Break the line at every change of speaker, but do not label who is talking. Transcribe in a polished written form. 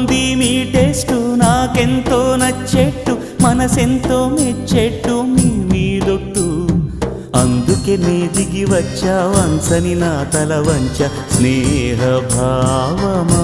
బాగుంది మీ టేస్టు నాకెంతో నచ్చేట్టు మనసెంతో మెచ్చేట్టు మీ మీదొట్టు అందుకే నే దిగి వచ్చా వంచని నా తల వంచ స్నేహ భావమా